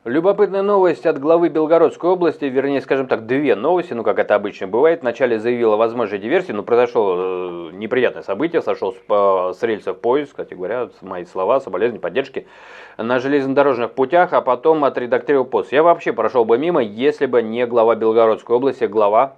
Любопытная новость от главы Белгородской области, вернее, скажем так, две новости, ну, как это обычно бывает. Вначале заявила о возможной диверсии, но произошло неприятное событие, сошел с рельсов поезд, кстати говоря, мои слова, соболезнования, поддержки, на железнодорожных путях, а потом отредактировал пост. Я вообще прошел бы мимо, если бы не глава Белгородской области, глава,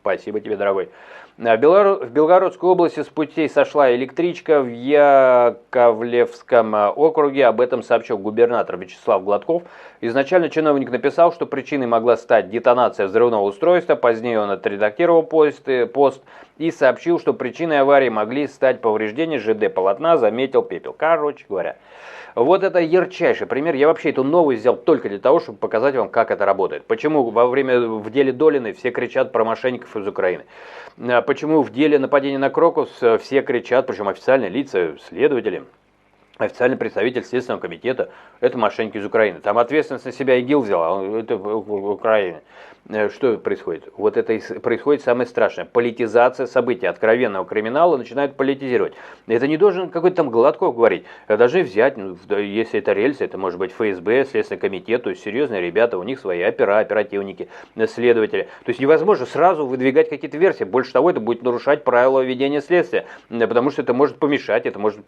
спасибо тебе, дорогой. В Белгородской области с путей сошла электричка в Яковлевском округе. Об этом сообщил губернатор Вячеслав Гладков. Изначально чиновник написал, что причиной могла стать детонация взрывного устройства. Позднее он отредактировал пост и сообщил, что причиной аварии могли стать повреждения ЖД-полотна, заметил Пепел. Короче говоря, вот это ярчайший пример. Я вообще эту новость взял только для того, чтобы показать вам, как это работает. Почему в деле Долиной все кричат про мошенников из Украины. Почему в деле нападения на Крокус все кричат, причем официальные лица, следователи, официальный представитель Следственного комитета, это мошенники из Украины. Там ответственность на себя ИГИЛ взял, а это в Украине. Что происходит? Вот это и происходит самое страшное. Политизация событий, откровенного криминала начинают политизировать. Это не должен какой-то там Гладков говорить. Должны взять, если это рельсы, это может быть ФСБ, Следственный комитет, то есть серьезные ребята, у них свои оперативники, следователи. То есть невозможно сразу выдвигать какие-то версии. Больше того, это будет нарушать правила ведения следствия, потому что это может помешать, это может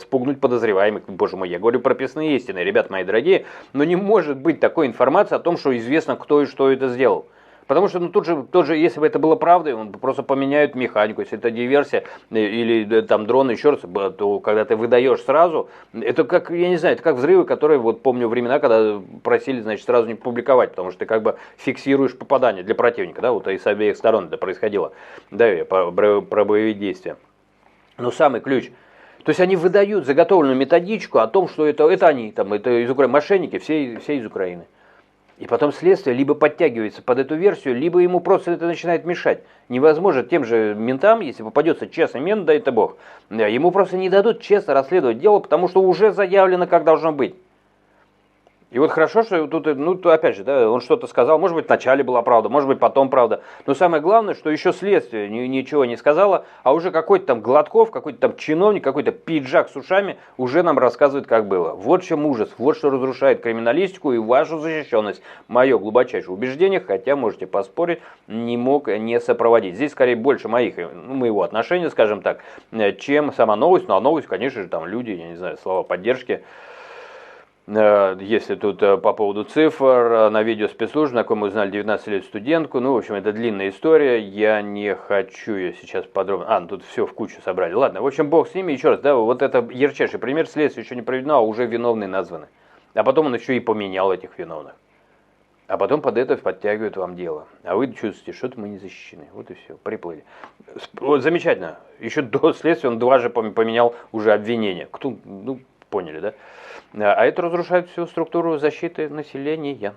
спугнуть подозреваемых. Боже мой, я говорю прописные истины, ребята мои дорогие, но не может быть такой информации о том, что известно, кто и что это сделал. Потому что тут же, если бы это было правдой, он просто поменяют механику. Если это диверсия или там дрон, еще раз, то когда ты выдаешь сразу, это как, я не знаю, это как взрывы, которые, вот помню времена, когда просили, значит, сразу не публиковать, потому что ты как бы фиксируешь попадание для противника, да, вот и с обеих сторон это происходило. Да, я про боевые действия. Но самый ключ. То есть они выдают заготовленную методичку о том, что это они, там, это из Украины, мошенники, все из Украины. И потом следствие либо подтягивается под эту версию, либо ему просто это начинает мешать. Невозможно тем же ментам, если попадется честный мент, дай это бог, ему просто не дадут честно расследовать дело, потому что уже заявлено, как должно быть. И вот хорошо, что тут, опять же, да, он что-то сказал, может быть, вначале была правда, может быть, потом правда. Но самое главное, что еще следствие ничего не сказало, а уже какой-то там Гладков, какой-то там чиновник, какой-то пиджак с ушами уже нам рассказывает, как было. Вот в чем ужас, вот что разрушает криминалистику и вашу защищенность. Мое глубочайшее убеждение, хотя можете поспорить, не мог не сопроводить. Здесь скорее больше моего отношения, скажем так, чем сама новость. Ну а новость, конечно же, там люди, я не знаю, слова поддержки. Если тут по поводу цифр, на видео спецслужб, на ком мы узнали 19 лет студентку, ну, в общем, это длинная история, я не хочу ее сейчас подробно, тут все в кучу собрали, ладно, в общем, бог с ними, еще раз, да, вот это ярчайший пример, следствие еще не проведено, а уже виновные названы, а потом он еще и поменял этих виновных, а потом под это подтягивают вам дело, а вы чувствуете, что-то мы не защищены, вот и все, приплыли. Вот, замечательно, еще до следствия он дважды поменял уже обвинение, поняли, да? А это разрушает всю структуру защиты населения.